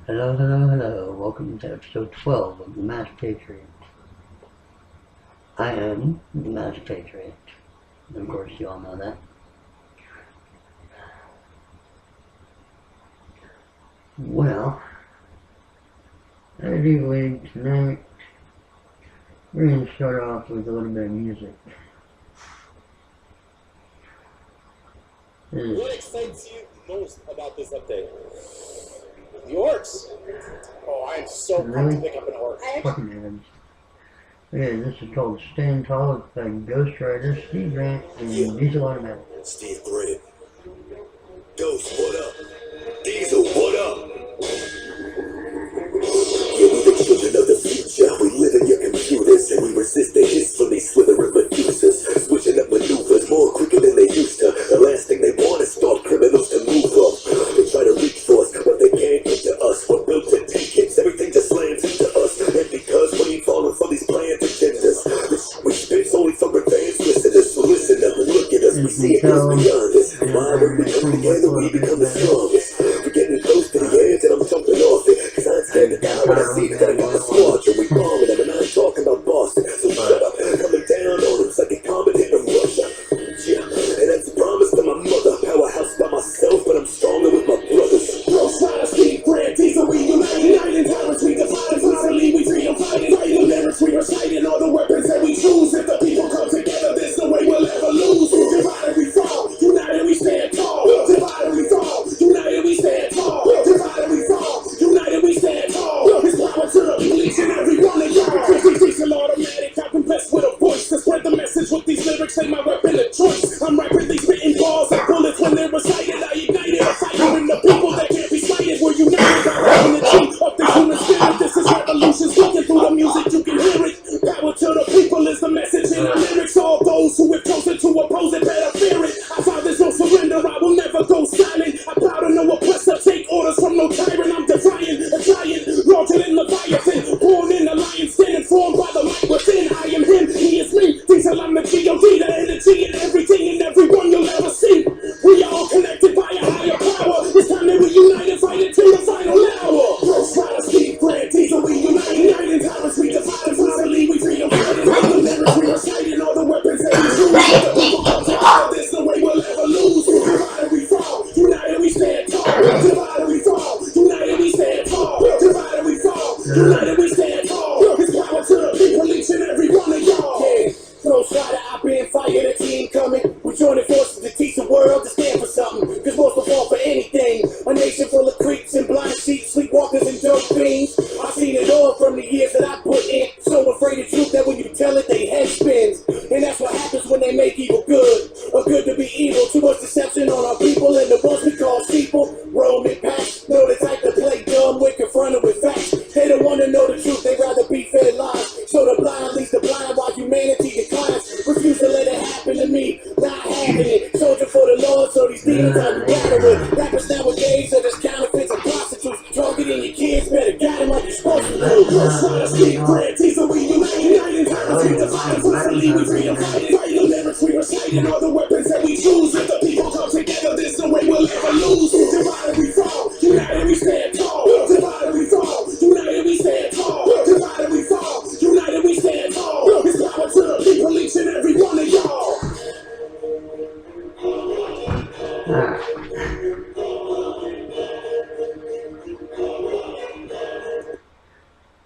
Hello, hello, hello. Welcome to episode 12 of The Masked Patriot. I am The Masked Patriot. Of course, you all know that. Well, anyway, tonight we're going to start off with a little bit of music. What excites you most about this update? The orcs. Oh, I am so pumped to pick up an orc. Fucking heavens. Okay, this is called Stand Tall. It's by Ghost Rider, Steve Grant, and Diesel Automatic. Steve Grant. Ghost, what up? Diesel, what up? Yeah, we the children of the future. We live in your computers, and we resist the hissfully slithering producers. Switching up maneuvers more quicker than they used to. The last thing they want is start criminals to move up. They try to reach for us, but they can't get to us. We're built to take hits, everything just slams into us. And because we ain't falling for these planned agendas, this we spit's only for advanced listeners. So listen up and look at us, we see it goes beyond us. Why when we come together, we become the strongest. We're getting close to the edge, and I'm jumping off it. Cause I ain't scared to die when I see that I got the squadron. We bombing them, and I ain't talking about Boston. So shut up, coming down on them, it's like a comet hitting Russia. Yeah, and that's a promise to my mother. Powerhouse by myself, but I'm stronger with my brothers. Ghost Rider, Steve Grant, Diesel, we unite. United tyrants, we defy. Finally, we freedom fighting. Fighting lyrics, we reciting all the weapons that we choose. If the people come together, there's no way we'll ever lose. Divided we fall, united we stand tall. Divided we fall, united we stand tall. Divided we fall, united we stand tall. It's power to the police and every one of y'all. Diesel Automatic, I've been blessed with a voice to spread the message with these lyrics. Ain't my weapon of choice. I'm rapidly spitting balls and bullets when they're recited. I ignited a fight when the people that can't be slighted were united by having the chief of the human spirit. This is revolution speaking through the music, you can hear it. Power to the people is the message in our lyrics. All those who have chosen to oppose it better fear it. I found there's no surrender, I will never go silent. I'm proud of no oppressor, take orders from no tyrant. I'm defying a giant, larger than Leviathan. Born in the lion, standing formed by the might within. I am him, he is me. Diesel, I'm the G.O.D., the energy in everything and everyone you'll ever see. We are all connected by a higher power. It's time that we unite and fight until the final hour. Ghost Rider, Steve Grant, Diesel, we unite. United tyrants, we divide. Finally, we freedom fighting. All the lyrics we reciting, all the weapons that we choose. The people come together, there's no way we'll ever lose. Divided we fall, united we stand tall. Divided we fall, united we stand tall. Divided we fall, united we stand tall. It's power to the people, each and every one of y'all. Yeah. Ghost Rider, I've been fighting, a team coming. We joining forces to teach the world to stand for something. Cause most of all for anything. A nation full of creeps and blind sheep, sleepwalkers and dope fiends. I've seen it all from the years that I put in. So afraid of truth that when you tell it, they head spins. And that's what happens when they make evil good. Or good to be evil. Too much deception on our people and the ones we call people. Roman packs, know the type to play dumb when confronted with facts. They don't want to know the truth, they'd rather be fed lies. So the blind leads the blind while humanity declines. Refuse to let it happen to me, not having it. Soldier for the Lord, so these demons I can battle with. Rappers nowadays are just counterfeits and prostitutes. Targeting your kids, better guide them like you're supposed to do. Ghost Rider, Steve Grant, Diesel, we unite. United tyrants, we divide. Finally, we freedom fighting. Fighting the lyrics we reciting, all the weapons that we choose. If the people come together, there's no way we'll ever lose. Divided we fall, united we stand tall. Divided we fall, united we stand tall. Divided we fall, united we stand tall. It's power to the people, each and every one of y'all.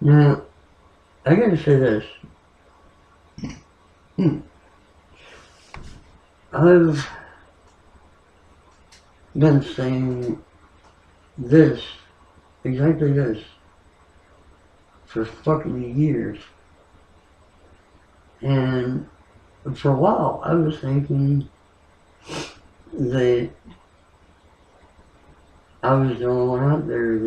Now, I gotta say this. I've been saying this, exactly this, for fucking years. And for a while, I was thinking that I was the only one out there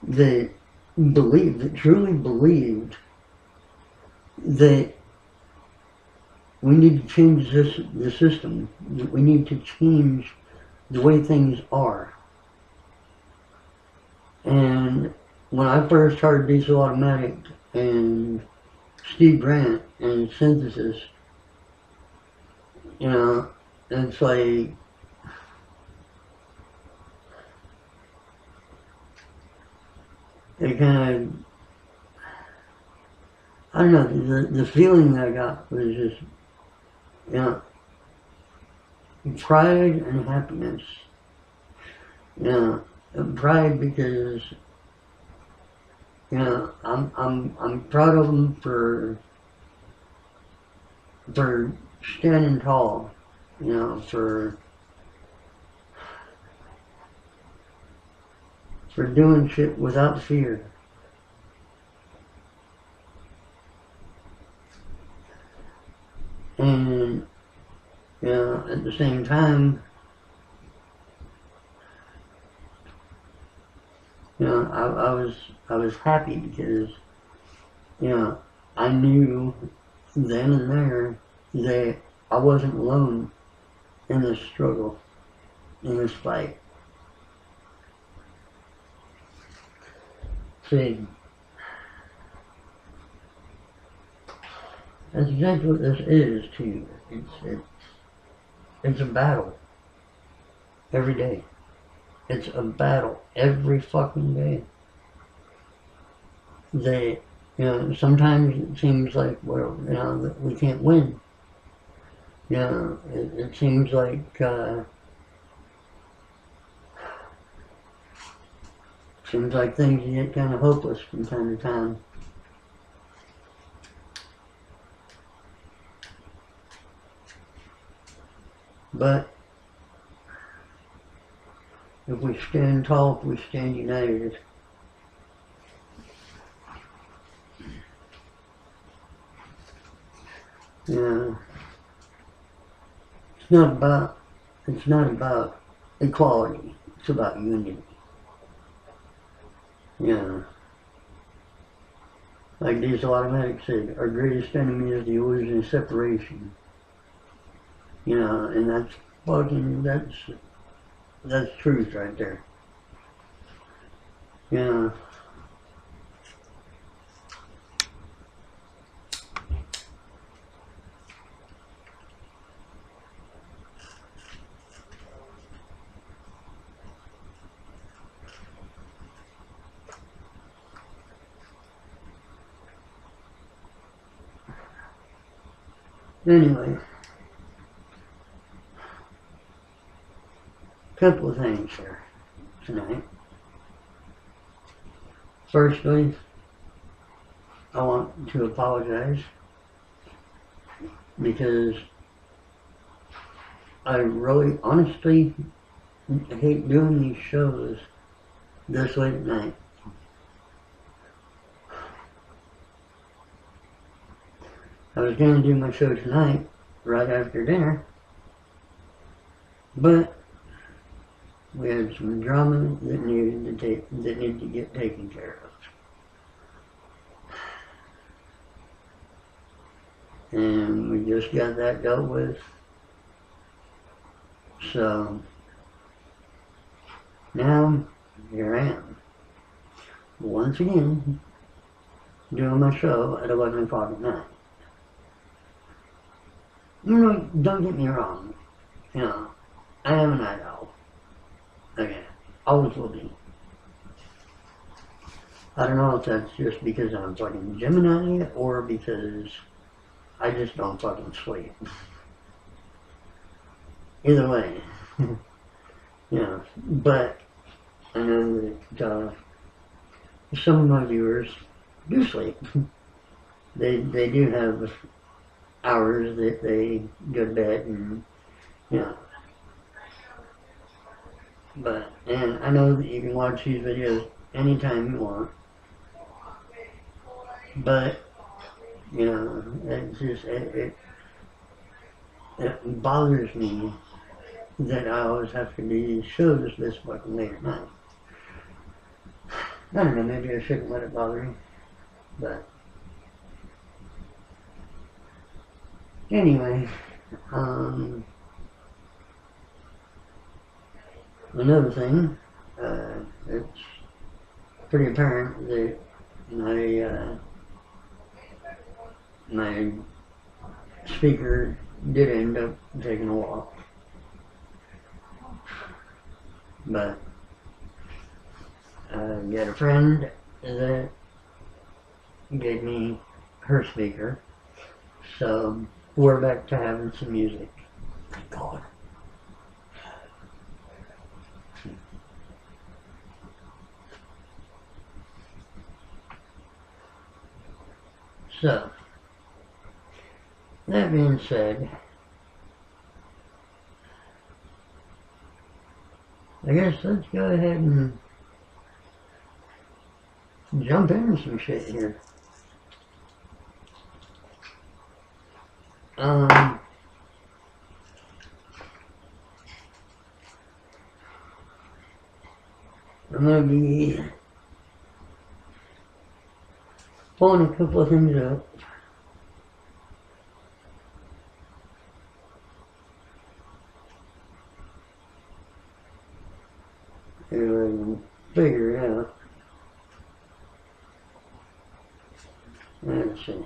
that believed, that truly believed that we need to change the system, that we need to change the way things are. And when I first heard Diesel Automatic and Steve Grant and Synthesis, you know, it's like, it kind of, I don't know, the feeling that I got was just, you know, pride and happiness. You know, pride because, you know, I'm proud of them for standing tall, you know, for doing shit without fear. And, you know, at the same time, you know, I was happy because, you know, I knew then and there that I wasn't alone in this struggle, in this fight. See, that's exactly what this is too. It's a battle every day. It's a battle every fucking day. They, you know, sometimes it seems like, well, you know, that we can't win. You know, it seems like, things get kind of hopeless from time to time. But if we stand tall, if we stand united, you know, it's not about equality, it's about unity. You know, like Diesel Automatic said, our greatest enemy is the illusion of separation. You know, and that's truth right there. You know. Anyway, couple of things here tonight. Firstly, I want to apologize because I really honestly hate doing these shows this late at night. I was going to do my show tonight, right after dinner, but we had some drama that needed to get taken care of. And we just got that dealt with. So, now, here I am. Once again, doing my show at 11 o'clock at night. You know, don't get me wrong. You know, I am a night owl. Okay, always will be. I don't know if that's just because I'm fucking Gemini or because I just don't fucking sleep. Either way. You know, but I know that some of my viewers do sleep. They do have hours that they go to bed and, you know. But, and I know that you can watch these videos anytime you want. But, you know, it's just, it bothers me that I always have to do these shows this fucking late at night. I don't know, maybe I shouldn't let it bother me. But, anyway, another thing, it's pretty apparent that my speaker did end up taking a walk. But I got a friend that gave me her speaker. So we're back to having some music. Thank God. So, that being said, I guess let's go ahead and jump into some shit here. I'm gonna be pulling a couple of things up. And figure it out. Let's see here.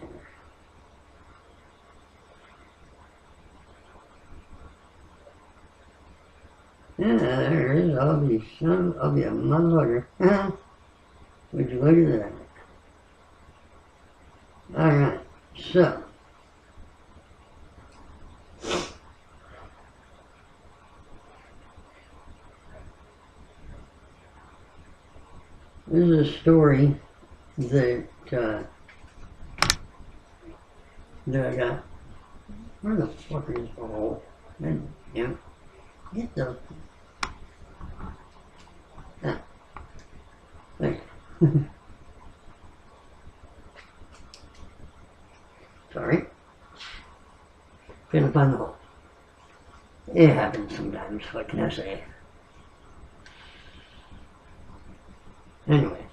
Yeah, there it is. I'll be a motherfucker. Would you look at that? Alright, so. This is a story that I got. Where the fuck is the hole? Yeah. Get the. Ah. There. Sorry. Couldn't find the hole. It happens sometimes, what can I say? Anyway.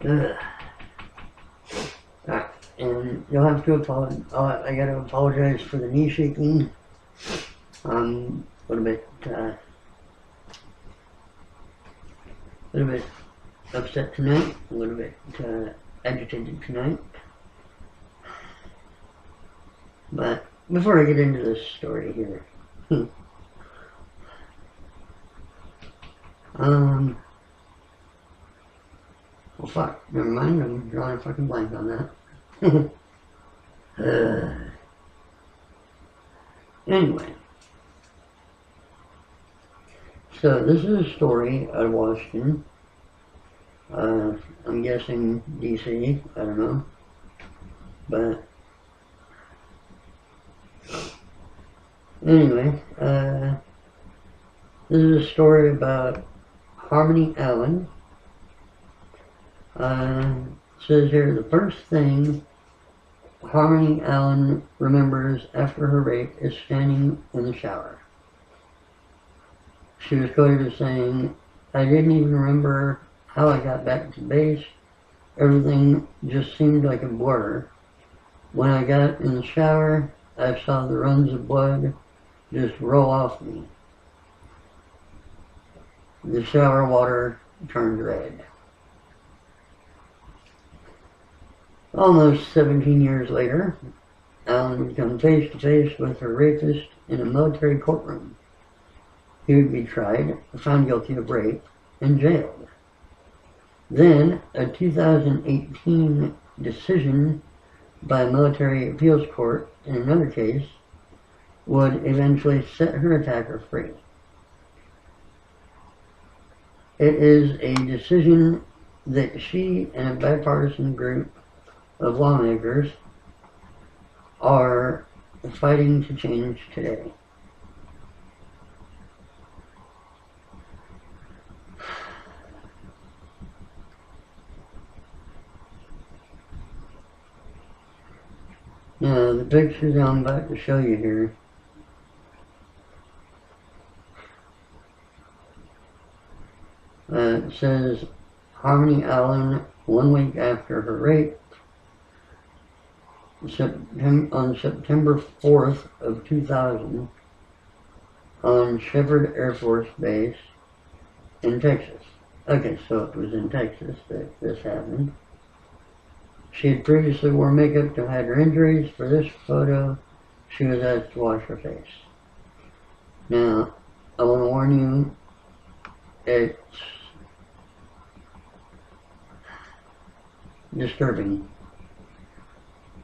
Alright, and you'll have to apologize. I gotta apologize for the knee shaking. I'm a little bit upset tonight, a little bit agitated tonight. But before I get into this story here, well, fuck, never mind, I'm drawing a fucking blank on that. Anyway, so this is a story out of Washington. I'm guessing DC, I don't know, but anyway, this is a story about Harmony Allen. It says here, the first thing Harmony Allen remembers after her rape is standing in the shower. She was quoted as saying, "I didn't even remember how I got back to base. Everything just seemed like a blur. When I got in the shower, I saw the runs of blood just roll off me. The shower water turned red." Almost 17 years later, Allen would come face to face with her rapist in a military courtroom. He would be tried, found guilty of rape, and jailed. Then, a 2018 decision by a military appeals court in another case would eventually set her attacker free. It is a decision that she and a bipartisan group of lawmakers are fighting to change today. Now, the pictures I'm about to show you here it says Harmony Allen 1 week after her rape on September 4th of 2000 on Shepherd Air Force Base in Texas. Okay, so it was in Texas that this happened. She had previously worn makeup to hide her injuries. For this photo, she was asked to wash her face. Now, I want to warn you, it's disturbing.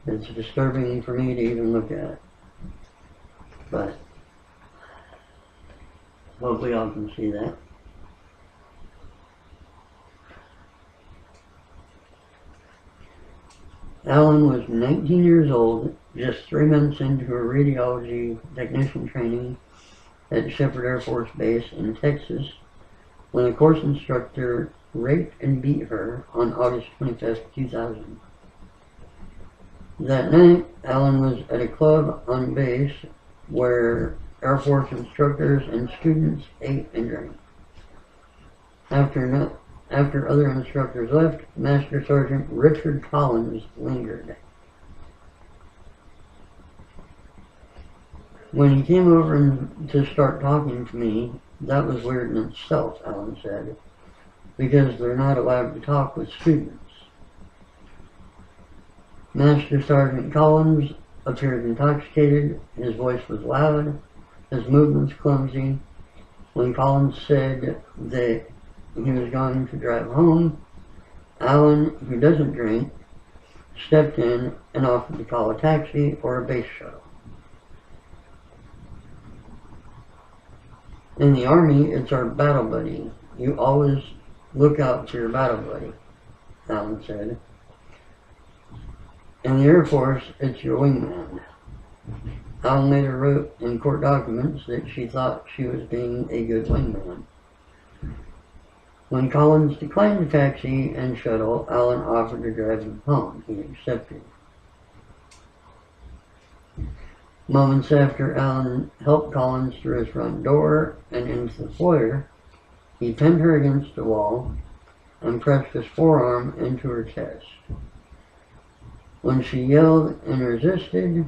It's disturbing for me to even look at. But hopefully y'all can see that. Alan was 19 years old, just 3 months into her radiology technician training at Shepherd Air Force Base in Texas, when a course instructor raped and beat her on August 25, 2000. That night, Alan was at a club on base where Air Force instructors and students ate and drank. After other instructors left, Master Sergeant Richard Collins lingered. When he came over to start talking to me, that was weird in itself, Alan said, because they're not allowed to talk with students. Master Sergeant Collins appeared intoxicated, his voice was loud, his movements clumsy. When Collins said that he was going to drive home, Alan, who doesn't drink, stepped in and offered to call a taxi or a base shuttle. In the Army, it's our battle buddy. You always look out for your battle buddy, Alan said. In the Air Force, it's your wingman. Alan later wrote in court documents that she thought she was being a good wingman. When Collins declined the taxi and shuttle, Alan offered to drive him home. He accepted. Moments after Alan helped Collins through his front door and into the foyer, he pinned her against the wall and pressed his forearm into her chest. When she yelled and resisted,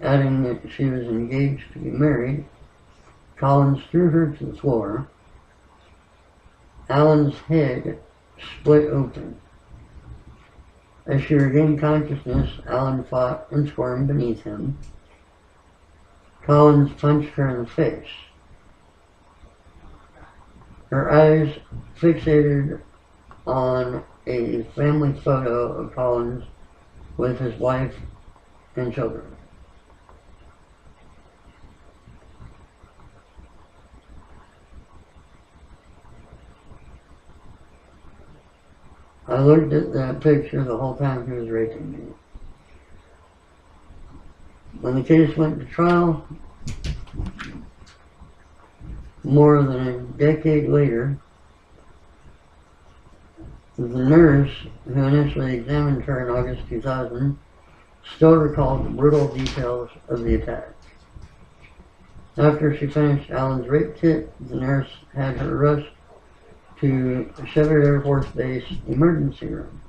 adding that she was engaged to be married, Collins threw her to the floor. Alan's head split open. As she regained consciousness, Alan fought and squirmed beneath him. Collins punched her in the face. Her eyes fixated on a family photo of Collins with his wife and children. I looked at that picture the whole time he was raping me. When the case went to trial, more than a decade later, the nurse who initially examined her in August 2000 still recalled the brutal details of the attack. After she finished Alan's rape kit, the nurse had her rushed to Shepherd Air Force Base emergency room.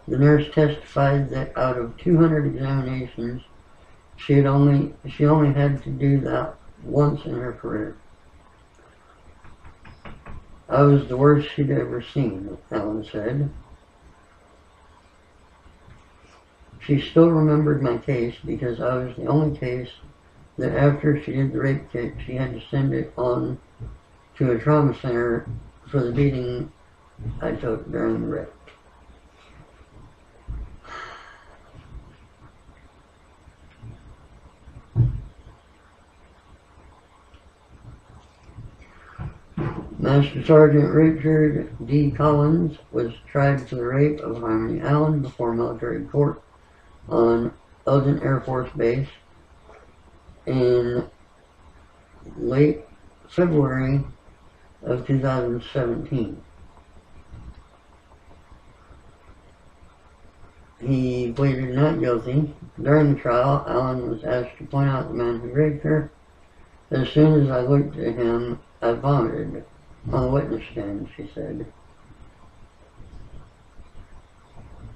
The nurse testified that out of 200 examinations, she only had to do that once in her career. I was the worst she'd ever seen, Alan said. She still remembered my case because I was the only case that after she did the rape kit, she had to send it on to a trauma center for the beating I took during the rape. Master Sergeant Richard D. Collins was tried for the rape of Harmony Allen before military court on Eldon Air Force Base in late February of 2017. He pleaded not guilty. During the trial, Allen was asked to point out the man who raped her. As soon as I looked at him, I vomited on the witness stand, she said.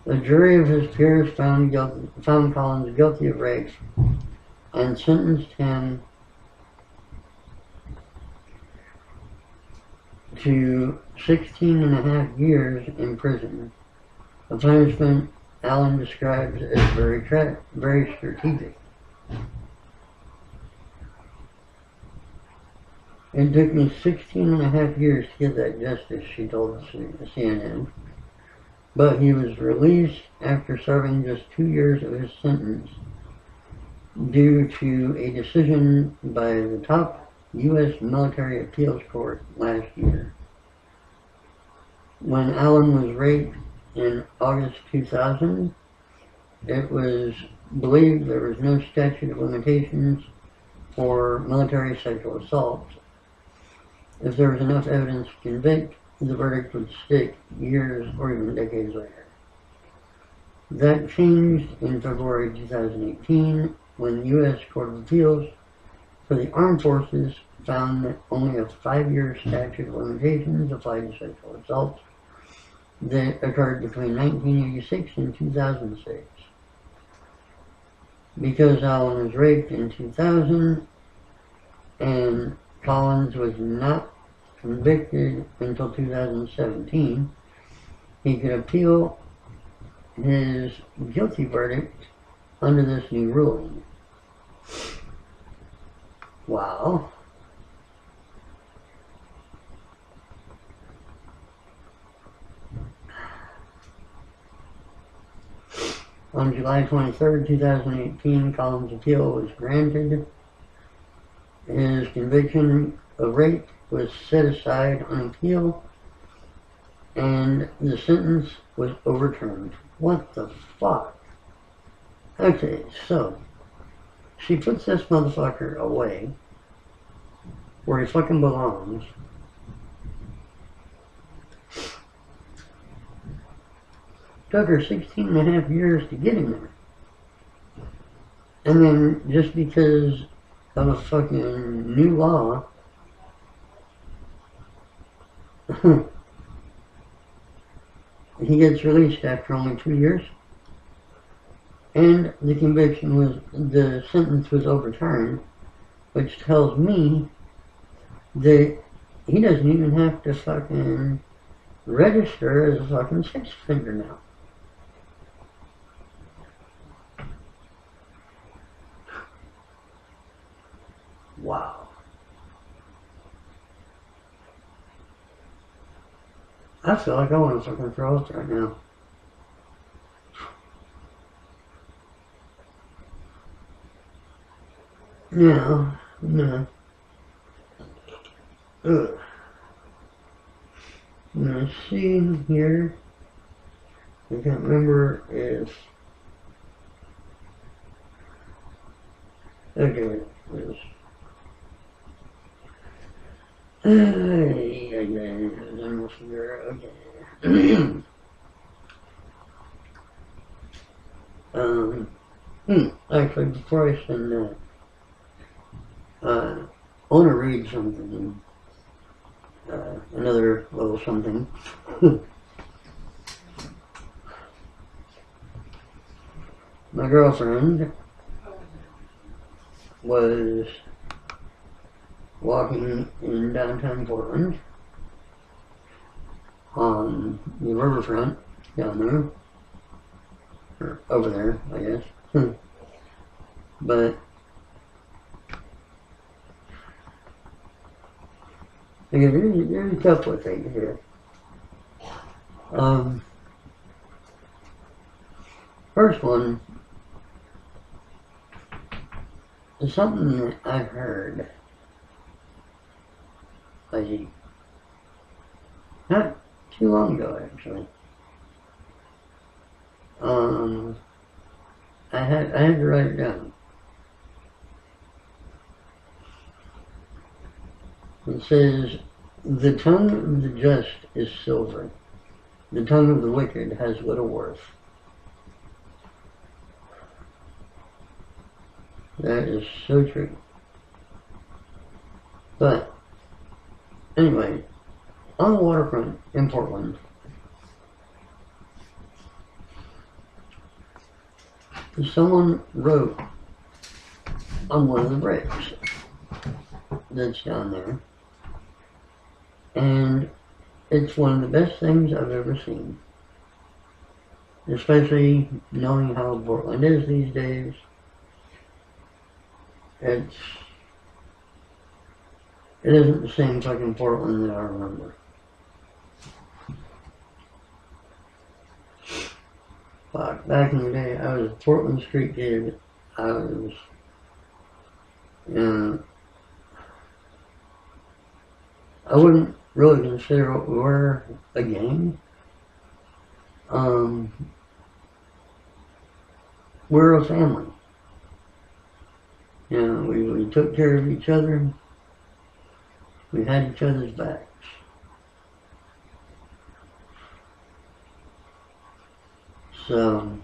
The jury of his peers found Collins guilty of rape and sentenced him to 16 and a half years in prison a punishment Allen describes as very strategic. It took me 16 and a half years to get that justice, she told CNN. But he was released after serving just 2 years of his sentence due to a decision by the top U.S. military appeals court last year. When Allen was raped in August 2000, it was believed there was no statute of limitations for military sexual assaults. If there was enough evidence to convict, the verdict would stick years or even decades later. That changed in February 2018 when the U.S. Court of Appeals for the Armed Forces found that only a 5-year statute of limitations applied to sexual assaults that occurred between 1986 and 2006. Because Allen was raped in 2000 and Collins was not convicted until 2017, he could appeal his guilty verdict under this new ruling. Wow. On July 23, 2018, Collins' appeal was granted. His conviction of rape was set aside on appeal, and the sentence was overturned. What the fuck? Okay, so she puts this motherfucker away where he fucking belongs. Took her 16 and a half years to get him there. And then just because of a fucking new law, he gets released after only 2 years. And the sentence was overturned, which tells me that he doesn't even have to fucking register as a fucking sex offender now. Wow. I feel like I want to fucking throw up right now. No. Ugh. Let's see here. I can't remember if... Okay, it was... Actually, before I send that, I want to read something, another little something. My girlfriend was walking in downtown Portland on the riverfront down there, or over there, I guess. But again, there's a couple of things here. First one is something that I heard like not too long ago, actually. I had to write it down. It says, "The tongue of the just is silver. The tongue of the wicked has little worth." That is so true. But anyway, on the waterfront in Portland, someone wrote on one of the bricks that's down there, and it's one of the best things I've ever seen. especially knowing how Portland is these days. It isn't the same fucking Portland that I remember. Fuck, back in the day, I was a Portland street kid. I was, I wouldn't really consider what we were a gang. We're a family. We took care of each other. We had each other's backs. So,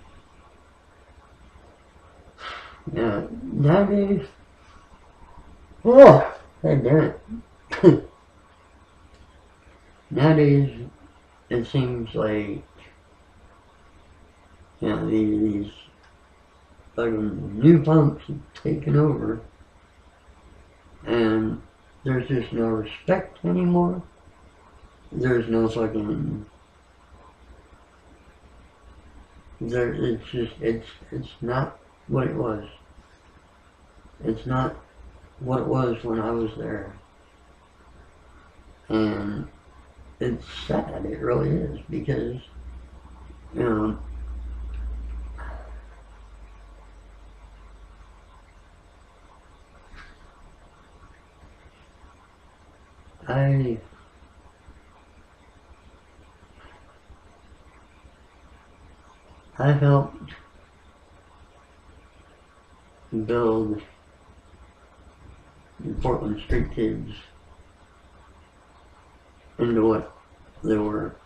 yeah, nowadays, oh, god damn it. Nowadays, it seems like, these fucking new punks have taken over, and there's just no respect anymore. There's no fucking, it's not what it was. It's not what it was when I was there. And it's sad, it really is, because, I helped build the Portland street kids into what they were.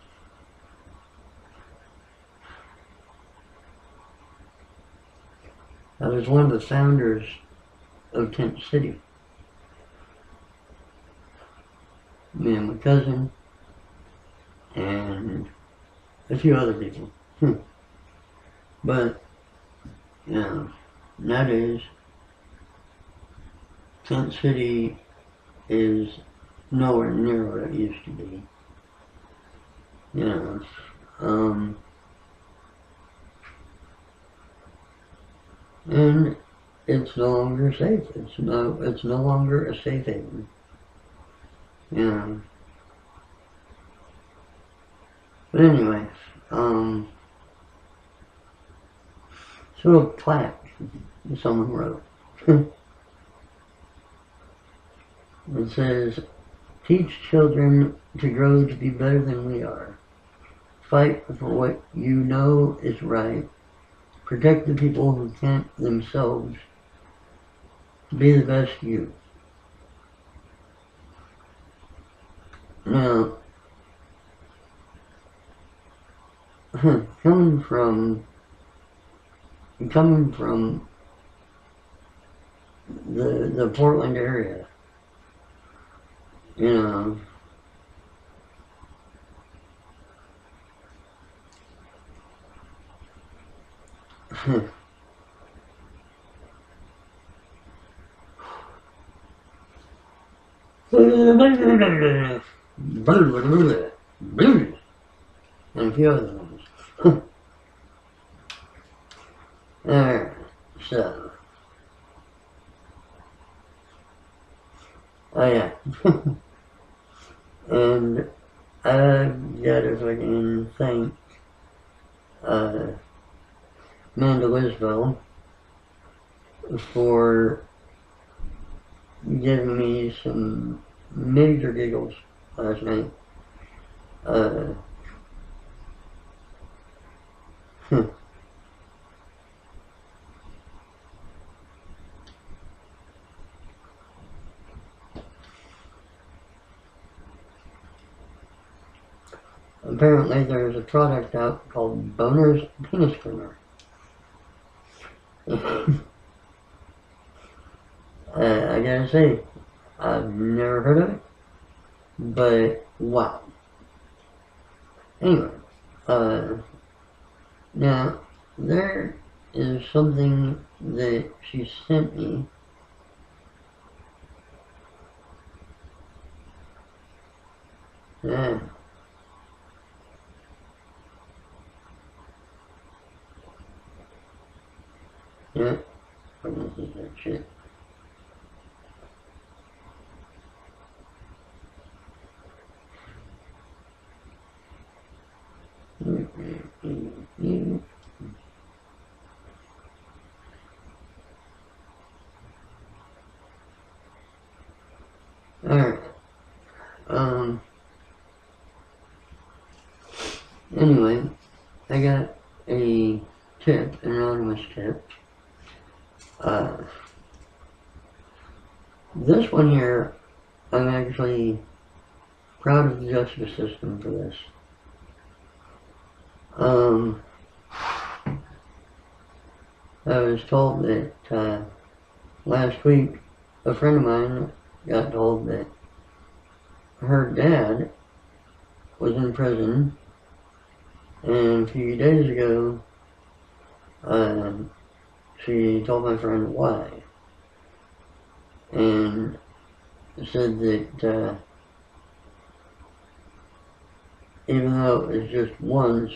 I was one of the founders of Tent City. Me and my cousin and a few other people. But, nowadays, Tent City is nowhere near what it used to be. And it's no longer safe. It's no longer a safe haven. But anyway, this little plaque someone wrote. It says, "Teach children to grow to be better than we are. Fight for what you know is right. Protect the people who can't themselves. Be the best you." Now, coming from the Portland area, and a few other ones. Alright, so. Oh yeah. And I've got to fucking thank Amanda Lisbell for giving me some major giggles last night. Apparently there's a product out called Boner's Penis Trimmer. I gotta say, I've never heard of it, but wow. Anyway, now there is something that she sent me. Yeah. Yeah, I don't think that shit. Alright. Anyway, I got a tip, an anonymous tip. This one here, I'm actually proud of the justice system for this. I was told that last week a friend of mine got told that her dad was in prison, and a few days ago she told my friend why, and said that even though it was just once,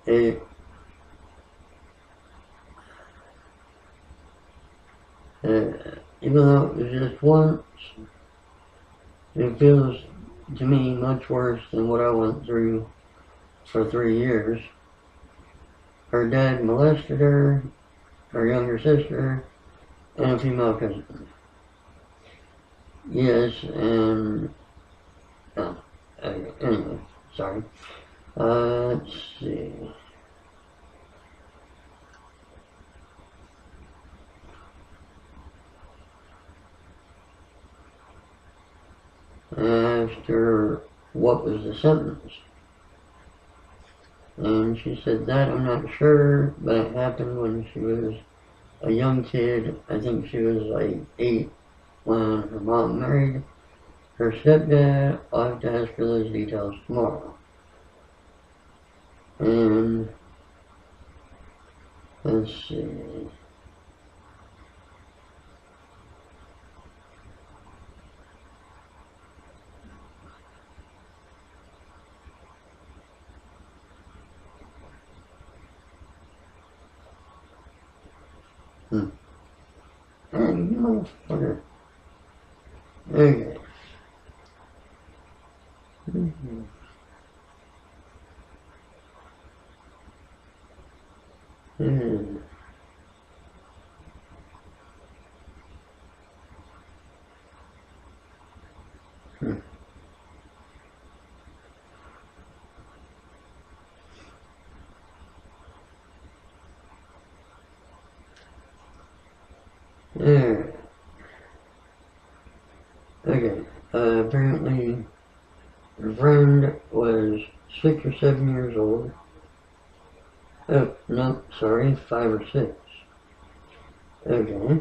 even though it was just once, it feels to me much worse than what I went through for 3 years. Her dad molested her, her younger sister, and a female cousin. Yes, and anyway, sorry. Let's see. I asked her what was the sentence, and she said that I'm not sure, but it happened when she was a young kid. I think she was like 8 when her mom married her stepdad. I'll have to ask her those details tomorrow. And let's see. Hey, you motherfucker. Okay. Alright. Okay. Apparently, her friend was 6 or 7 years old. Oh, no, sorry, 5 or 6. Okay.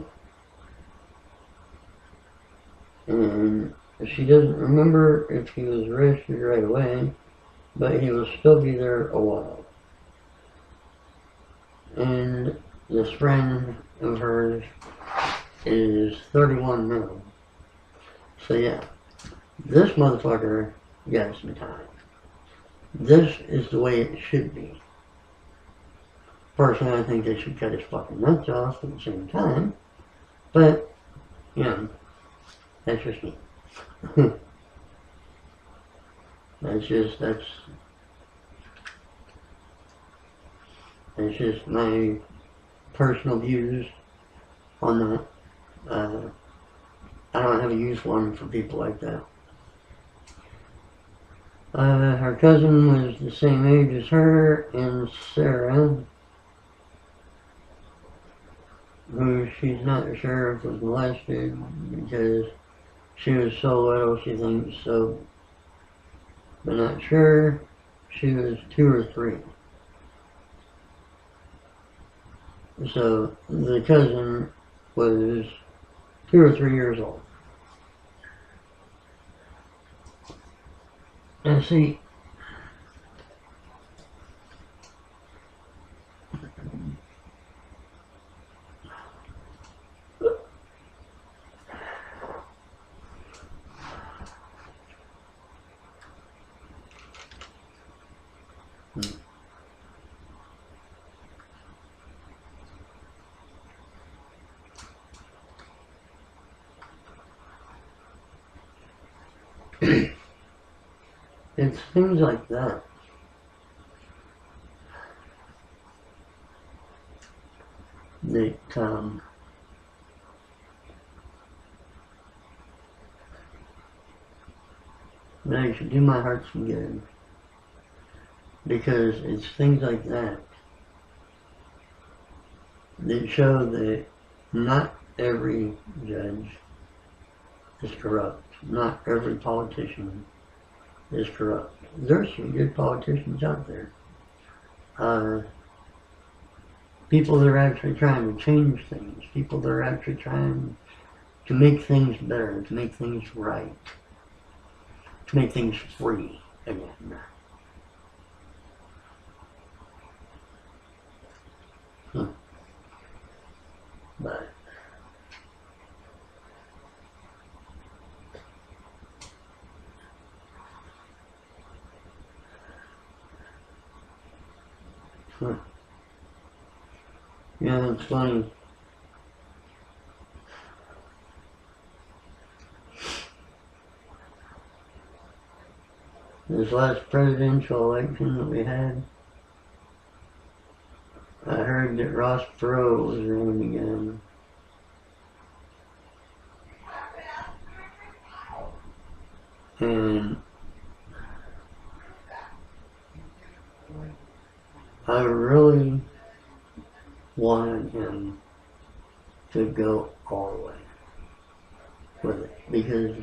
And she doesn't remember if he was arrested right away, but he will still be there a while. And this friend of hers is 31 now. So yeah, this motherfucker got some time. This is the way it should be. Personally, I think they should cut his fucking nuts off at the same time. But, you know, that's just me. that's just my personal views on that. I don't have a use one for people like that. Her cousin was the same age as her, and Sarah, who she's not sure if was molested because she was so little she thinks so, but not sure. She was 2 or 3. So the cousin was 2 or 3 years old. And see, It's things like that that that should do my heart some good, because it's things like that that show that not every judge is corrupt, not every politician is corrupt. There's some good politicians out there. People that are actually trying to change things, people that are actually trying to make things better, to make things right, to make things free again. But yeah, it's funny. This last presidential election that we had, I heard that Ross Perot was running again. And I really wanted him to go all the way with it, because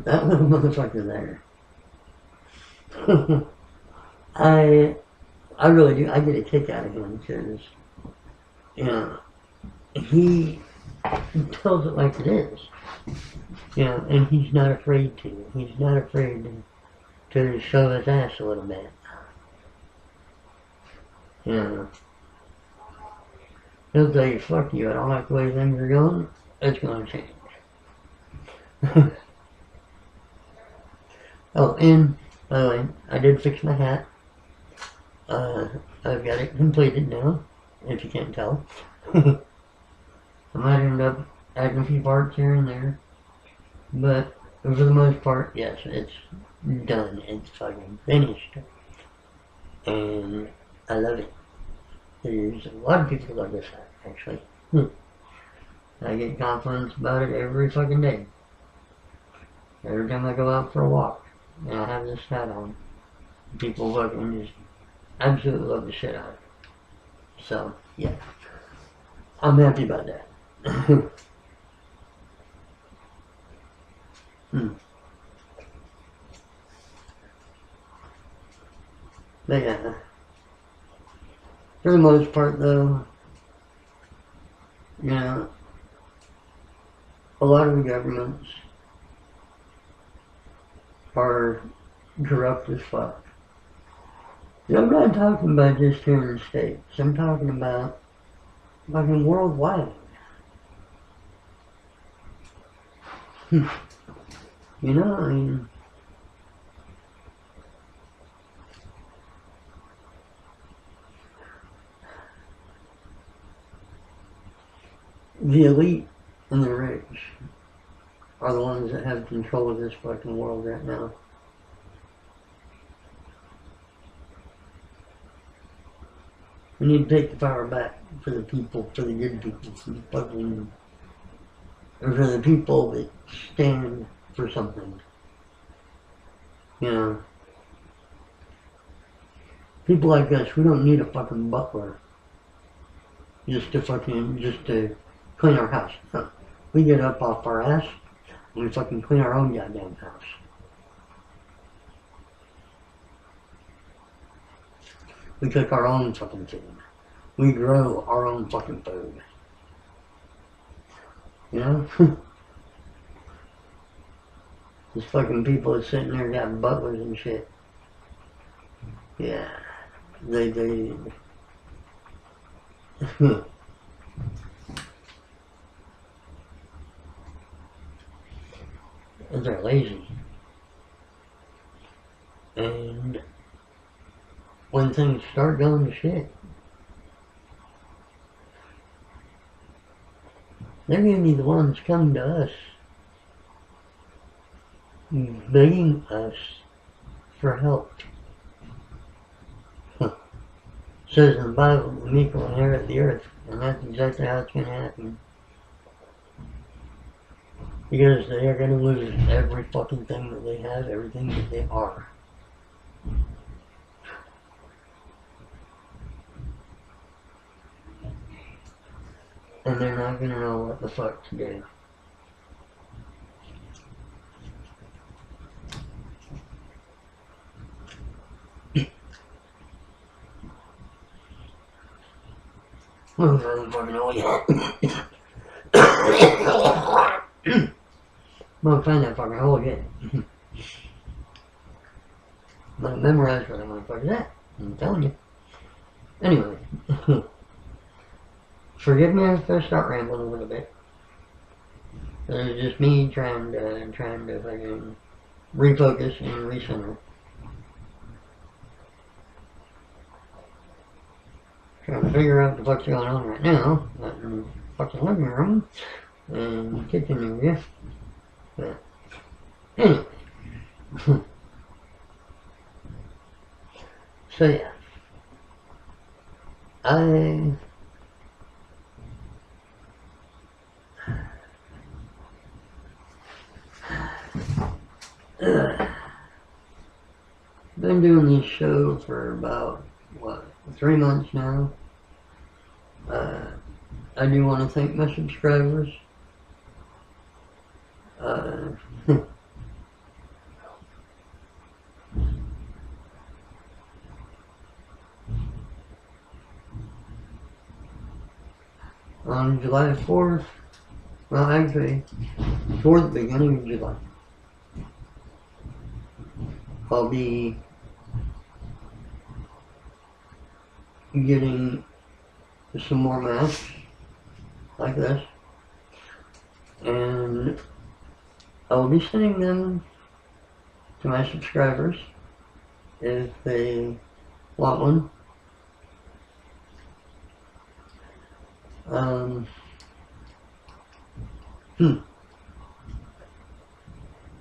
that little motherfucker there, I really do. I get a kick out of him because, you know, he tells it like it is. You know, and he's not afraid to. He's not afraid to show his ass a little bit. You know, he'll say, fuck you, I don't like the way things are going. It's going to change. Oh, and by the way, I did fix my hat. I've got it completed now, if you can't tell. I might end up adding a few parts here and there, but for the most part, yes, it's done. It's fucking finished. And I love it. There's a lot of people love this hat, actually. I get compliments about it every fucking day. Every time I go out for a walk and I have this hat on, people fucking just absolutely love the shit out of it. So, yeah. I'm happy about that. But yeah, for the most part though, you know, a lot of the governments are corrupt as fuck. And I'm not talking about just here in the States. I'm talking about fucking worldwide. You know, I mean, the elite and the rich are the ones that have control of this fucking world right now. We need to take the power back for the people, for the good people, for the fucking, or for the people that stand for something. You know, people like us, we don't need a fucking butler just to clean our house. No. We get up off our ass and we fucking clean our own goddamn house. We cook our own fucking food. We grow our own fucking food. You know? These fucking people that sitting there got butlers and shit. Yeah. They they're lazy. And when things start going to shit, they're gonna be the ones coming to us. begging us for help. Says in the Bible, the meek will inherit the earth, and that's exactly how it's going to happen. Because they are going to lose every fucking thing that they have, everything that they are. And they're not going to know what the fuck to do. I'm gonna find that fucking hole again. I'm gonna memorize what the motherfucker's at. I'm telling you. Anyway. Forgive me if I start rambling a little bit. It's just me trying to fucking refocus and recenter. Trying to figure out what the fuck's going on right now. Not in the fucking living room and kitchen area. But anyway. So yeah. I've been doing this show for about, 3 months now. I do want to thank my subscribers. On July 4th, well actually, toward the beginning of July, I'll be getting some more masks like this, and I'll be sending them to my subscribers if they want one.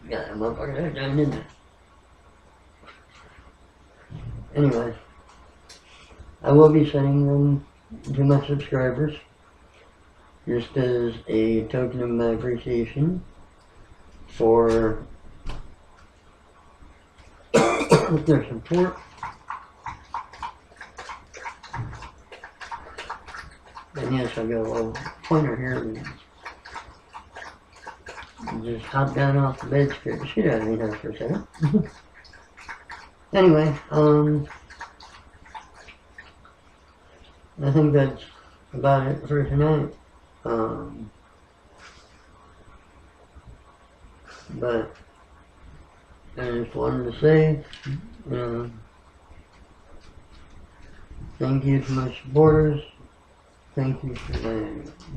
Yeah, that motherfucker there down in there. Anyway, I will be sending them to my subscribers just as a token of my appreciation for their support. And yes, I've got a little pointer here and just hop down off the bed, scared the shit out of me there for a second. Anyway, I think that's about it for tonight. But I just wanted to say, thank you to my supporters. Thank you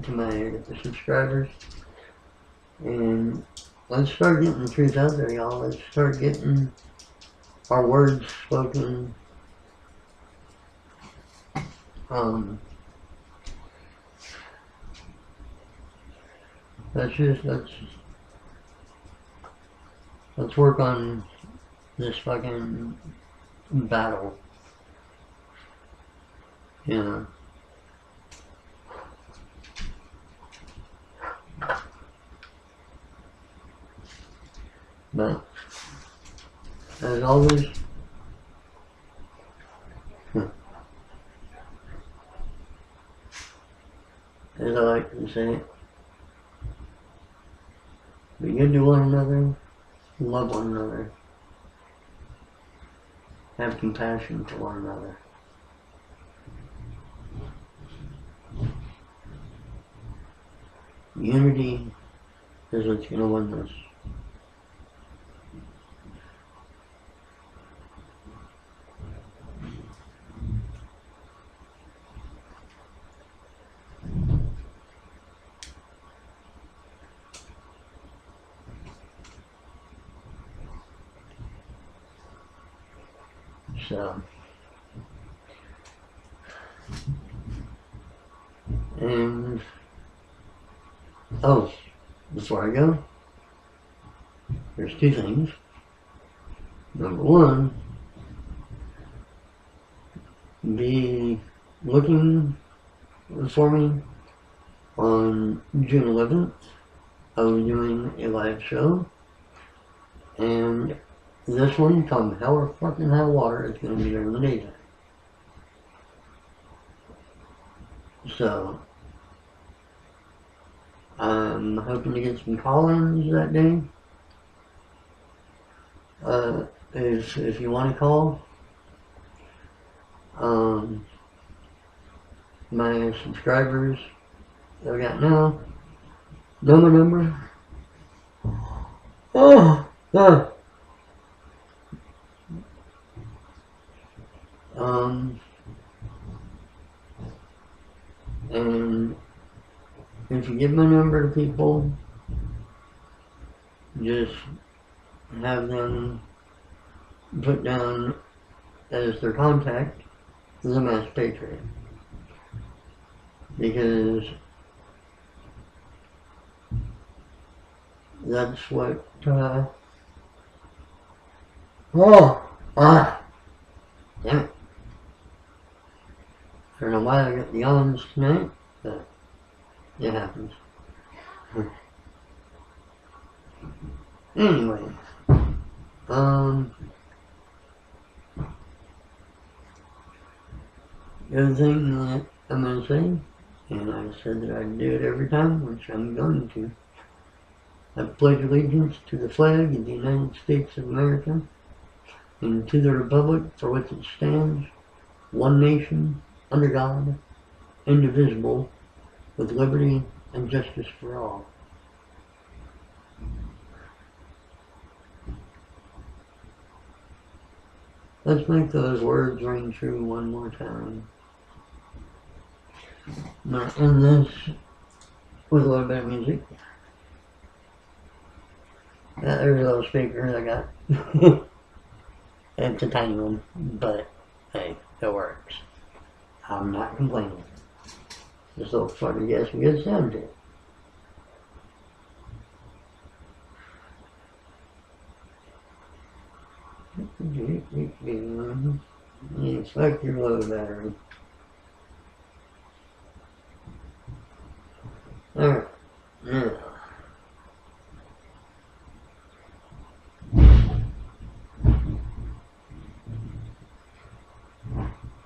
to my subscribers. And let's start getting the truth out there, y'all. Let's start getting our words spoken. Let's work on this fucking battle. But as always, as I like to say, be good to one another, love one another, have compassion for one another. Unity is what's going to win this. So, and, before I go, there's two things. Number one, be looking for me on June 11th. I'll be doing a live show, and this one, come hell or fucking high water, it's going to be during the daytime. So, I'm hoping to get some call-ins that day. If you want to call, my subscribers that I got now, know my number. And if you give my number to people, just have them put down as their contact the Mass Patriot. Because that's what, damn it. I don't know why I got the yawns tonight, but it happens. Anyway, the other thing that I'm going to say, and I said that I'd do it every time, which I'm going to. I pledge allegiance to the flag of the United States of America and to the republic for which it stands, one nation, under God, indivisible, with liberty and justice for all. Let's make those words ring true one more time. I'm going to end this with a little bit of music. There's a little speaker I got. It's a tiny one, but hey, it works. I'm not complaining. This little fucker gets some good sound to it. You expect your low battery. Alright, now.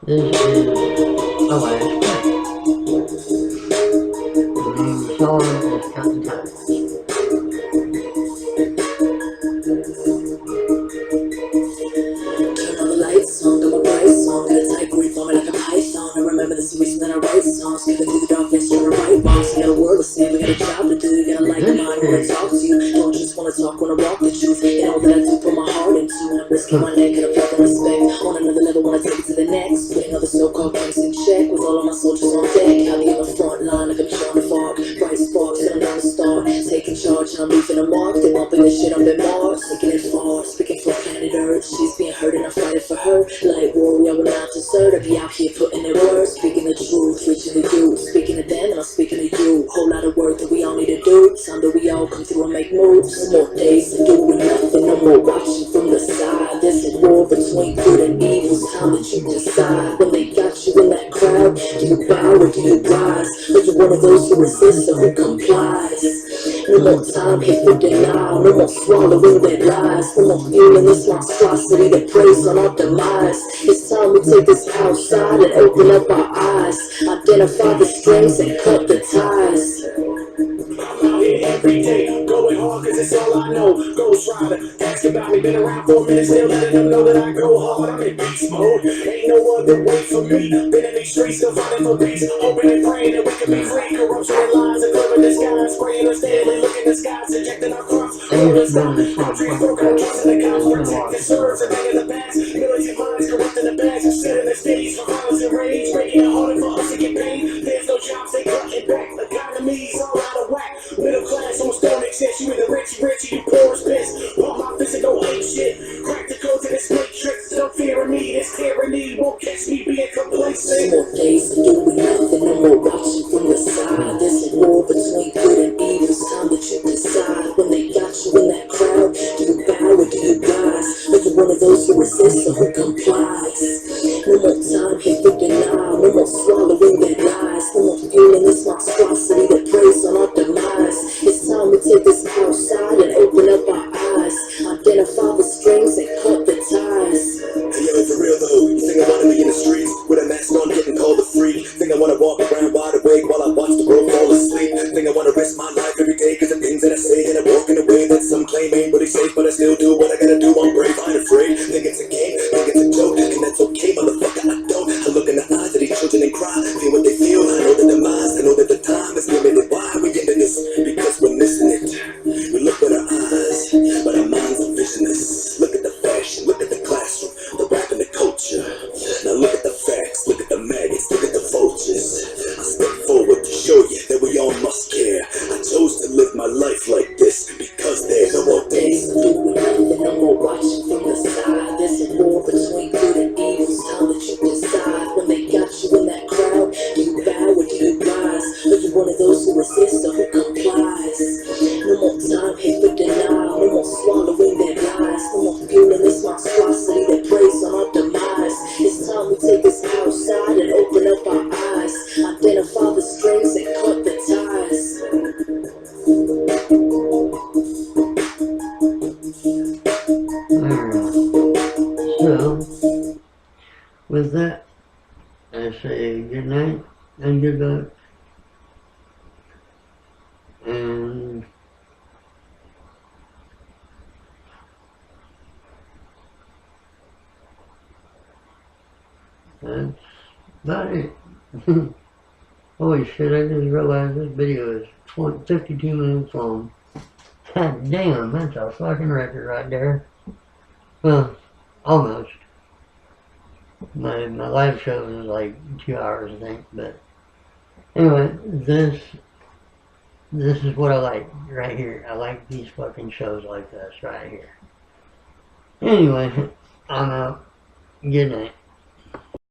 This is a last track. The name of the song is Cut the Ties. Song, got my bright song, got a tight grip on me like a python. I remember the reason that I write songs, skipping through the darkness, trying to write bombs. You got a world to see, we got a job to do, you gotta like mine when I talk to you. Don't just wanna talk when I walk the truth. You know that I do put my heart into, and I'm risking my neck and I'm fucking respect. On another level, wanna take it to the next. Putting all the so-called gangs in check, with all of my soldiers on deck. I'll be on the front line like I'm Sean the Fog. Bright sparks, and I'm down to start. Taking charge, and I'm leaving a mark. They bumping this shit up in Mars, taking it far. Speaking for planet Earth, she's being hurt and I'm fighting for her. Like warrior, we're not deserted. I be out here putting in work, speaking the truth, reaching the youth. Speaking to them, and I'm speaking to you. Whole lot of work that we all need to do. Time that we all come through and make moves. No more days of doing nothing, no more watching from the side. There's a war between good and evil. It's time that you decide. When they got you in that crowd, do you bow or do you rise? Are you one of those who resists or who complies? No more time here for denial, no more swallowing their lies. No more feeling this monstrosity that preys on our demise. It's time we take this outside and open up our eyes. Identify the strings and cut the ties. I'm out here every day, going hard cause it's all I know. Ghost Rider, ask about me, been around for a minute, still letting them know that I go hard. I'm in beast mode, ain't no other way for me. Been in these streets, still fighting for peace, hoping and praying that we can be free. Corruption and lies and covering the skies, spraying us daily, looking the skies, injecting our crops. Holding us down, countries broke out, trusting the cops, protect the serves, and in the past. Militant minds corrupting the bags, setting the stage for violence and rage, making it harder for us to get paid. There's no jobs, they cutting back, economy's all out of whack. Middle class almost don't exist. You either rich, you poor as piss. Pump my fist and go ape shit. Crack the code to this matrix. Don't fear me, this tyranny won't catch me being complacent. No more days of doing nothing, no more watching from the side. There's a war between good and evil. It's time that you decide. When they got you in that crowd, do you Whatever. You think I wanna be in the streets with a mask on, getting called a freak? Think I wanna walk around wide awake while I watch the world fall asleep? Think I wanna risk my life every day cause the things that I say, and I walk in a way that some claim ain't really safe, but I still do what I gotta do. I'm brave, I ain't afraid. Think it's a game, think it's a joke, and that's okay, motherfucker. I don't. I look in the eyes of these children and cry, feel what they feel. I know the demise, I know that the time is limited. Why we into this? Because we're missing it. We look with our eyes, but our minds are visionless. Look at the fashion, look at the classroom, the rap and the culture. Now look at the facts, look at the maggots, look at the vultures. I step forward to show you that we all must care. I chose to live my life like this because there's no more days. Days to do it, nothing, no more watching from the side. There's a war between good and evil. It's time that you decide. When they got you in that crowd, do you bow or do you rise? Are you one of those who resist or who complies? No more time here for denial, no more swallowing their lies, no more fueling this monstrosity that preys on our demise. It's time we take us outside and open up our eyes, identify the strings and cut the ties. Alright. So, with that, I say good night and good luck. And that's about it. Holy shit, I just realized this video is 52 minutes long. God damn, that's a fucking record right there. Well, almost. My live show was like 2 hours, I think, but anyway, this is what I like right here. I like these fucking shows like this right here. Anyway, I'm out. Good night.